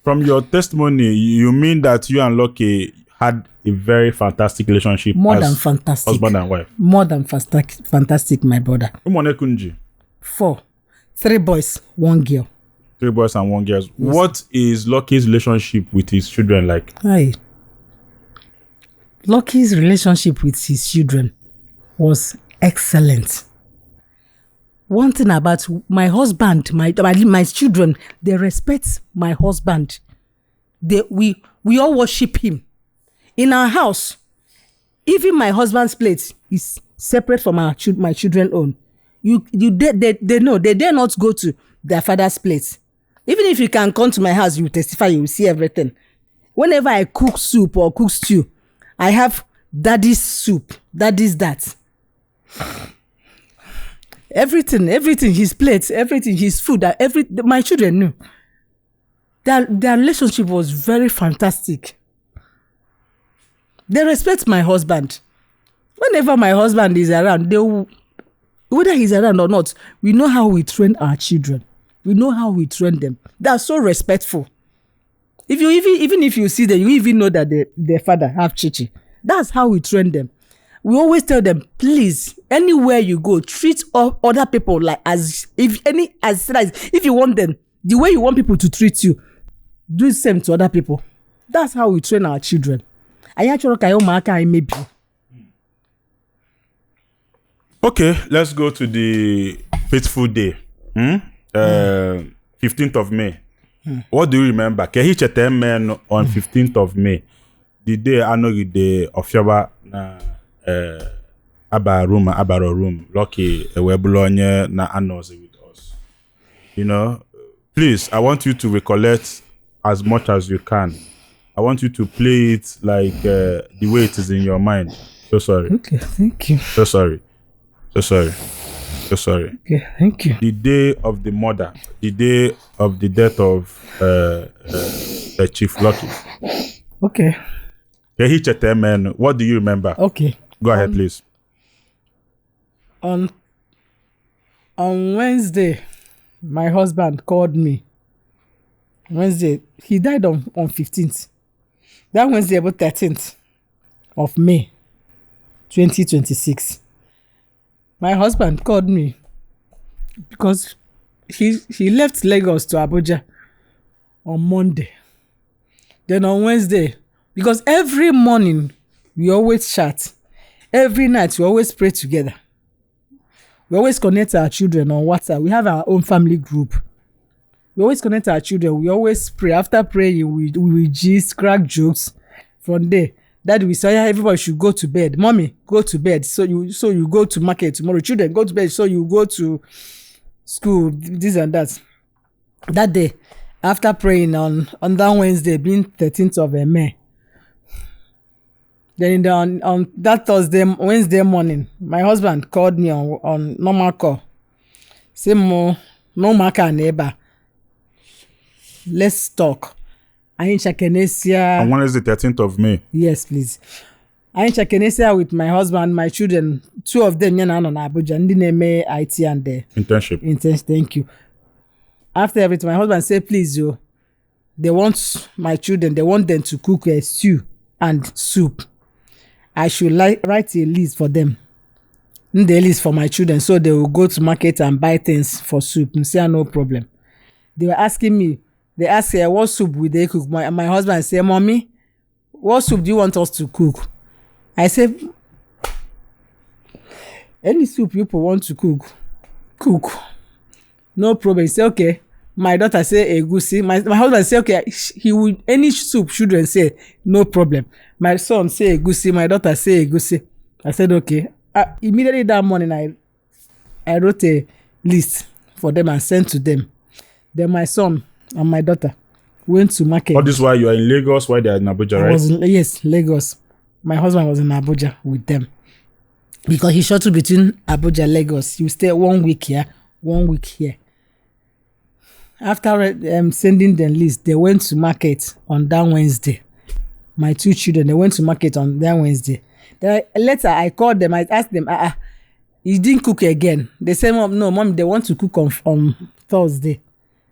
From your testimony, you mean that you and Lucky had a very fantastic relationship? More than fantastic. Husband and wife. More than fantastic, my brother. 4. 3 boys, 1 girl. 3 boys and 1 girl. Yes. Yes. What is Lucky's relationship with his children like? Hi. Lucky's relationship with his children was excellent. One thing about my husband, my children, they respect my husband. We all worship him. In our house, even my husband's plate is separate from my children's own. They know they dare not go to their father's plate. Even if you can come to my house, you testify, you will see everything. Whenever I cook soup or cook stew, I have daddy's soup, daddy's that. Everything, his plates, everything, his food, my children knew. Their relationship was very fantastic. They respect my husband. Whenever my husband is around, whether he's around or not, we know how we train our children. We know how we train them. They are so respectful. Even if you see them, you even know that their father have chichi. That's how we train them. We always tell them, please, anywhere you go, treat other people like if you want them, the way you want people to treat you, do the same to other people. That's how we train our children. Okay, let's go to the fateful day. 15th of May. What do you remember? Kehi chete men on 15th of May. The day anori the Ofiaba na abaro room. Lucky webulonye na anos with us. You know, please, I want you to recollect as much as you can. I want you to play it like the way it is in your mind. So sorry. Okay, thank you. So sorry. Okay, thank you. The day of the murder, the day of the death of Chief Lucky. Okay. What do you remember? Okay. Go ahead, please. On Wednesday, my husband called me. Wednesday, he died on 15th. That Wednesday, about 13th of May, 2026. My husband called me because he left Lagos to Abuja on Monday. Then on Wednesday, because every morning we always chat. Every night we always pray together. We always connect our children on WhatsApp. We have our own family group. We always connect our children. We always pray. After praying, we gist, crack jokes. From there, Daddy, we say everybody should go to bed. Mommy, go to bed. So you go to market tomorrow. Children, go to bed. So you go to school. This and that. That day, after praying on that Wednesday, being 13th of May. Then on that Wednesday morning, my husband called me on normal call. Say no marker neighbor. Let's talk. On Wednesday, 13th of May. Yes, please. I in Chakenesia with my husband, my children. 2 of them on Abuja. Ndi name IT and internship. Thank you. After everything, my husband said, please, they want my children. They want them to cook a stew and soup. I should write a list for them. The list for my children, so they will go to market and buy things for soup. Say no problem. They were asking me. They asked her, what soup will they cook? My husband said, Mommy, what soup do you want us to cook? I said, any soup you want to cook. No problem. He said, okay. My daughter said, egusi. My husband said, okay, he would, any soup children say, no problem. My son say egusi. My daughter say egusi. I said, okay. Immediately that morning, I wrote a list for them and sent to them. Then my son and my daughter went to market. All this while you are in Lagos, while they are in Abuja, right? Yes, Lagos. My husband was in Abuja with them. Because he shuttled between Abuja and Lagos. You stay 1 week here, 1 week here. After sending them list, they went to market on that Wednesday. My 2 children, they went to market on that Wednesday. Then later, I called them. I asked them, you didn't cook again. They said, no, Mom, they want to cook on Thursday.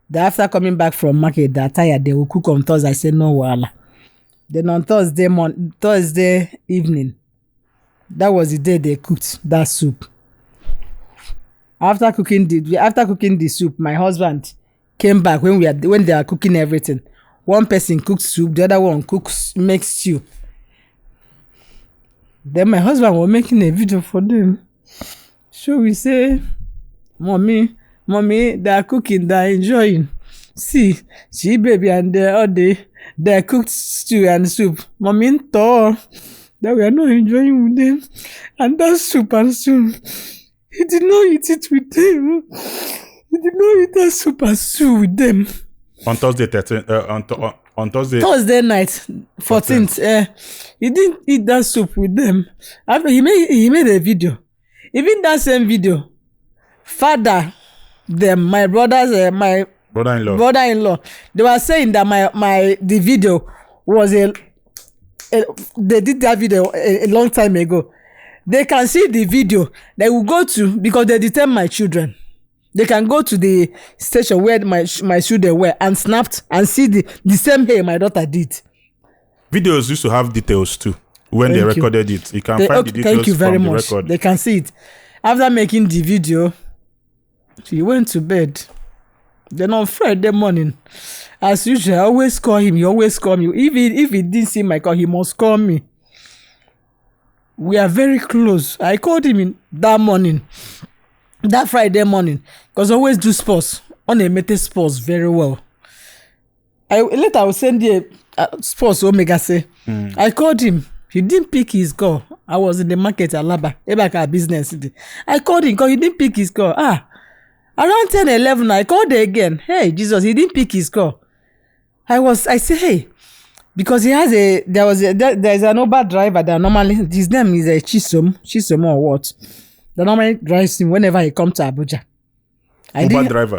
Then after coming back from market, they're tired. They will cook on Thursday. I said, no, wala. Then on Thursday evening, that was the day they cooked that soup. After cooking the soup, my husband came back when they are cooking everything. One person cooked soup, the other one makes stew. Then my husband was making a video for them. So we say, mommy, they are cooking, they are enjoying. See, she baby and they cooked stew and soup. Mommy thought that we are not enjoying with them. And that soup and stew, he did not eat it with them. He did not eat that soup and stew with them. On Thursday 13, on Thursday night, 14th. He didn't eat that soup with them. After he made a video. Even that same video, father, my brothers, my brother-in-law, they were saying that the video was they did that video a long time ago. They can see the video. They will go to, because they detain my children. They can go to the station where my children were and snapped and see the same hair my daughter did. Videos used to have details too. When they recorded it, you can find the details. Thank you very from the much. record. They can see it. After making the video, he went to bed. Then on Friday morning, as usual, I always call him. He always call me. If he didn't see my call, he must call me. We are very close. I called him in that morning, that Friday morning, because I always do sports. On a meta sports very well. Later I will send you sports Omega say. I called him. He didn't pick his call. I was in the market at Alaba, Ebaka business. I called him because he didn't pick his call. Around 10, 11, I called again. Hey, Jesus, he didn't pick his call. I said, hey, because there is an Uber driver that normally, his name is CHIZOBA or what? That normally drives him whenever he comes to Abuja.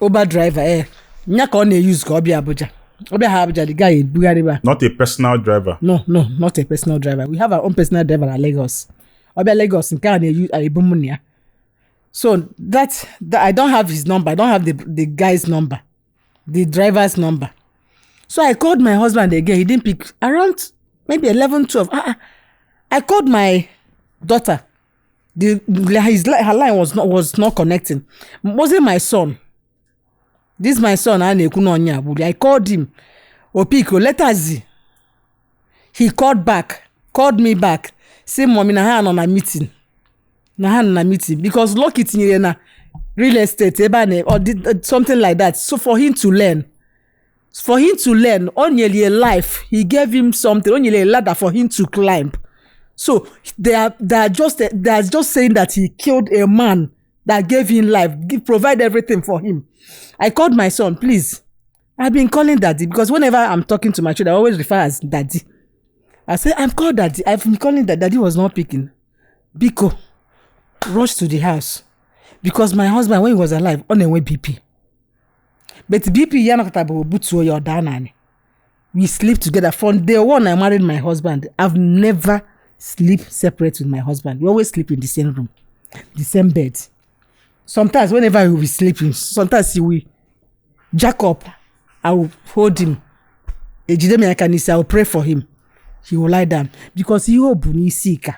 Uber driver, Nyaka on use go be Abuja. Abuja, the guy in Bugariba. Not a personal driver. No, not a personal driver. We have our own personal driver at Lagos. Obi Lagos in Kane use Ibumunia. So that I don't have his number. I don't have the guy's number, the driver's number. So I called my husband again. He didn't pick. Around maybe 11, 12. I called my daughter. Her line was not connecting. Wasn't my son. This is my son. I called him. Opiko, let us see. He called me back. Say, mommy, na on a meeting. Because look it in real estate, or something like that. So for him to learn, only a life, he gave him something, only a ladder for him to climb. So they are just saying that he killed a man that gave him life, provide everything for him. I called my son, please. I've been calling daddy because whenever I'm talking to my children, I always refer as daddy. I say, I'm called daddy. I've been calling that daddy was not picking. Biko, rush to the house. Because my husband, when he was alive, on the way BP. But BP, we sleep together. From day one I married my husband, I've never sleep separate with my husband. We always sleep in the same room, the same bed. Sometimes whenever he will be sleeping, sometimes he will jack up. I will hold him. I will pray for him. He will lie down. Because he obunisika.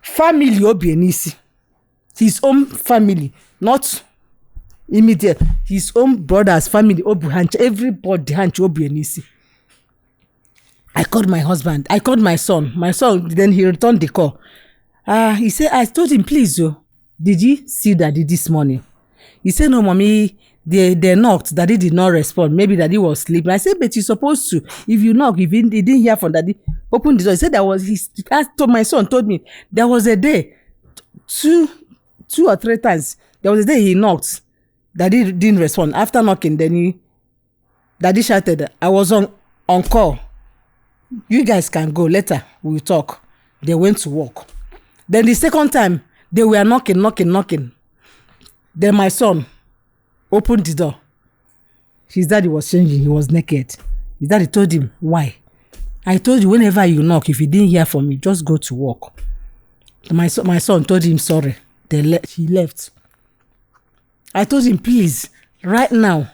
Family obienisi. His own family, not immediate. His own brother's family obuhanch. Everybody hanch obienisi. I called my husband. I called my son. My son, then he returned the call. He said, I told him, please, did you see daddy this morning? He said, no, mommy, they knocked. Daddy did not respond. Maybe daddy was sleeping. I said, but you're supposed to. If you knock, if he didn't hear from daddy, open the door. He said my son told me, there was a day, two or three times, there was a day he knocked. Daddy didn't respond. After knocking, then daddy shouted, I was on call. You guys can go. Later, we'll talk. They went to work. Then the second time, they were knocking. Then my son opened the door. His daddy was changing. He was naked. His daddy told him, why? I told you, whenever you knock, if you didn't hear from me, just go to work. My son told him, sorry. He left. I told him, please, right now,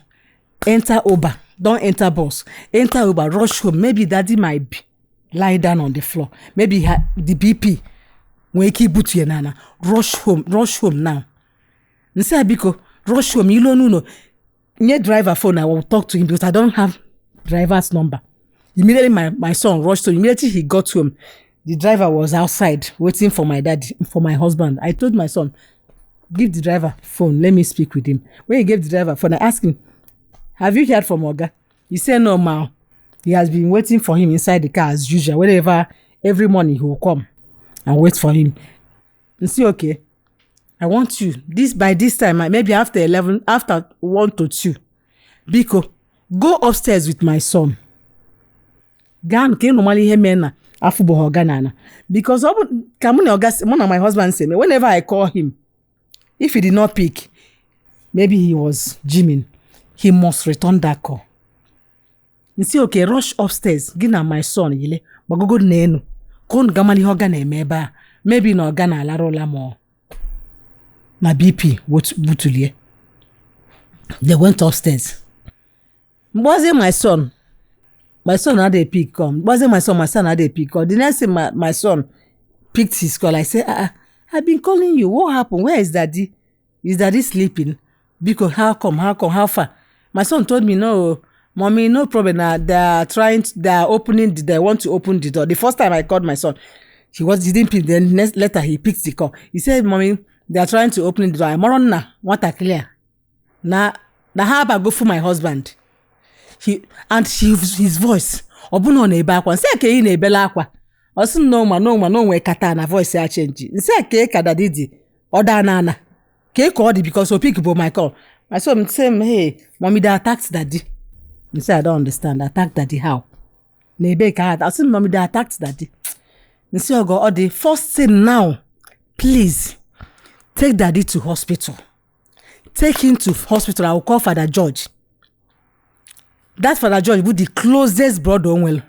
enter Uber. Don't enter bus. Enter Uber, rush home. Maybe daddy might be lie down on the floor. Maybe the BP. When you keep booty nana. Rush home now. Nse Biko, rush home. You don't know. Near driver phone, I will talk to him because I don't have driver's number. Immediately my son rushed home. Immediately he got home. The driver was outside waiting for my daddy, for my husband. I told my son, give the driver phone. Let me speak with him. When he gave the driver phone, I asked him, have you heard from Oga? He said, no, ma. He has been waiting for him inside the car as usual. Whenever, every morning he will come and wait for him. And say, okay, I want you, by this time, maybe after 11, after 1 to 2, Biko, go upstairs with my son. Gan, can normally hear me na afubo hoganana. Because my husband say me, whenever I call him, if he did not pick, maybe he was gymming. He must return that call. You see, okay, rush upstairs. Gina my son, yile. Bagogo nenu. Kon gamali hogan emeba. Maybe no gana la rola more. Na BP, butulie. They went upstairs. Wasn't my son? My son had a pick come. Wasn't my son had a pick come. The next thing my son picked his call. I said, I've been calling you. What happened? Where is daddy? Is daddy sleeping? Because how come? How far? My son told me, no, mommy, no problem. They want to open the door. The first time I called my son, he didn't pick. Then next later he picked the call. He said, mommy, they are trying to open the door. I'm on now. What a clear. Now how about go for my husband? His voice. Obuno na ebe akwa. Nse ke na ebela akwa. Osu no ma we kata na voice ya change. Nse ke kadadidi. Oda nana. Ke call it because pick my call. My son say, hey, mommy, they attacked daddy. He said, I don't understand. Attack daddy how? Nebe ka. I said, mommy, they attacked daddy. He said, oh God, the first thing now, please, take daddy to hospital. Take him to hospital. I will call Father George. That Father George would the closest brother Onwell.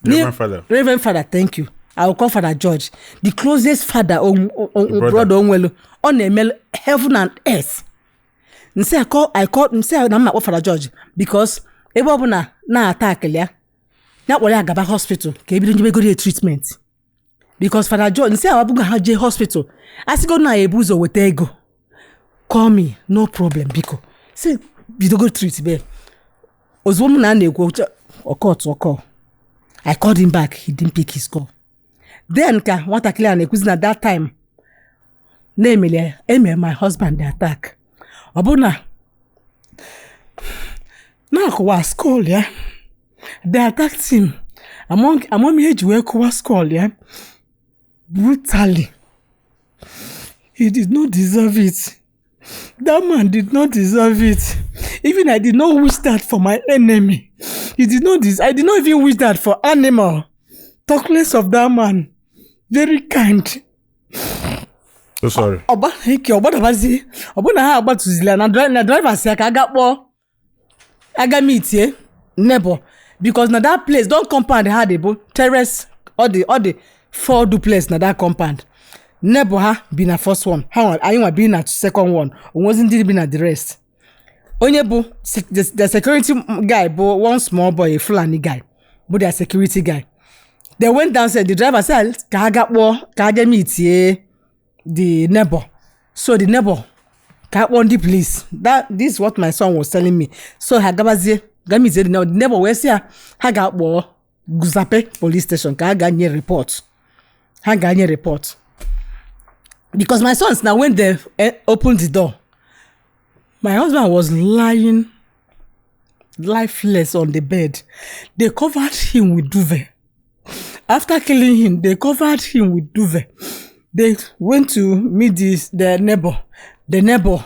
Reverend Father, thank you. I will call Father George. The closest father brother Onwell on the heaven and earth. I called I'm not Father George because ebe na attack ya. Na wole agaba hospital ke ebido nje go treatment. Because Father George nse awabuga haje hospital. Asigo na ebuzo wete ego. Call me, no problem biko. Say bido go treat be. Ozwomu na na-ekwu ọkọ. I called him back. He didn't pick his call. Then ka nwatakịrị a na-ekwuzi na that time na-emele my husband the attack. Ọbụna na-akụwa skull ya. They attacked him. Among me eji wee kụwa skull ya. Brutally. He did not deserve it. That man did not deserve it. Even I did not wish that for my enemy. I did not even wish that for animal. Talk less of that man. Very kind. So sorry. Oba na ha agba tuzila na driver say aga meet here neighbor because na that place don't compound had a terrace all the 4 duplex na that compound. Neighbor ha be na first one. How I be na second one. Wasn't be na the rest. Onye bu the security guy bo one small boy, a Fulani guy. But the security guy. They went downstairs. The driver said, "Kaga meet here the neighbor." So the neighbor can't want the police. This is what my son was telling me. So Hagabazie, Gamize, the neighbor where say Hagabo Guzape police station. Haganye report. Because my sons now when they opened the door, my husband was lying lifeless on the bed. They covered him with duvet. After killing him, they covered him with duvet. They went to meet the neighbor.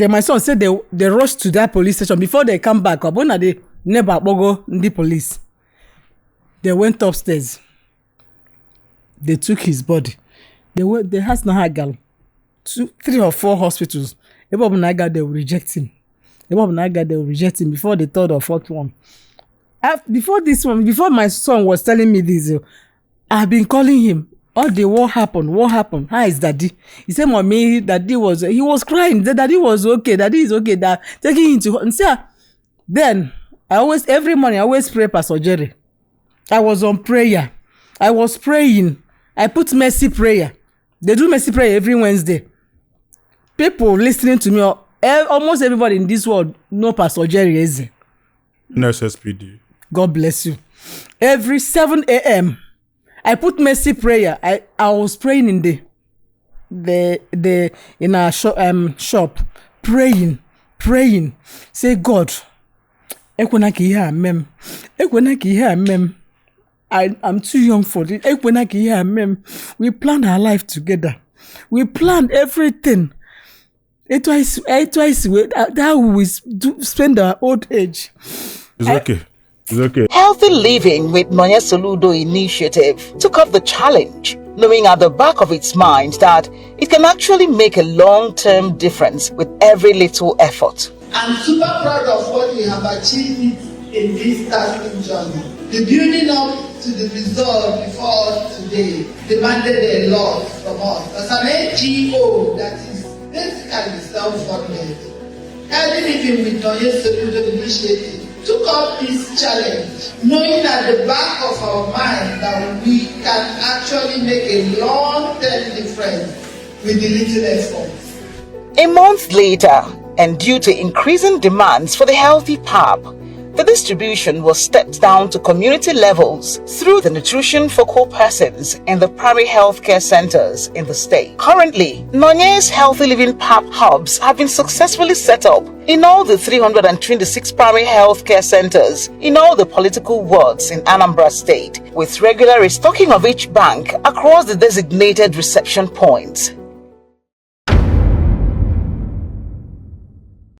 My son said they rushed to that police station. Before they come back, the neighbor bogo the police. They went upstairs. They took his body. They has no hagal. 3 or 4 hospitals. They will reject him. Before the 3rd or 4th one. Before this one, before my son was telling me this, I've been calling him. all the what happened, how is daddy? He said, mommy, daddy he was crying, the daddy was okay, daddy is okay, that taking him to, and say, then every morning I always pray Pastor Jerry. I was on prayer, I was praying, I put mercy prayer. They do mercy prayer every Wednesday. People listening to me, almost everybody in this world know Pastor Jerry Eze. SSPD. God bless you. Every 7 a.m. I put mercy prayer. I was praying in in our shop, praying. Say, God, I'm too young for this. We planned our life together. We planned everything. Twice that we spend our old age. It's okay. It's okay. Healthy Living with Nonya Soludo initiative took up the challenge, knowing at the back of its mind that it can actually make a long-term difference with every little effort. I'm super proud of what we have achieved in this taskling journey. The building up to the result before us today demanded a lot from us. As an NGO that is basically self-funded, Healthy Living with Nonya Soludo initiative took up this challenge, knowing at the back of our mind that we can actually make a long-term difference with the little effort. A month later, and due to increasing demands for the healthy pap, the distribution was stepped down to community levels through the Nutrition for Core Persons in the primary healthcare centers in the state. Currently, Nonye's Healthy Living PAP hubs have been successfully set up in all the 326 primary healthcare centers in all the political wards in Anambra State, with regular restocking of each bank across the designated reception points.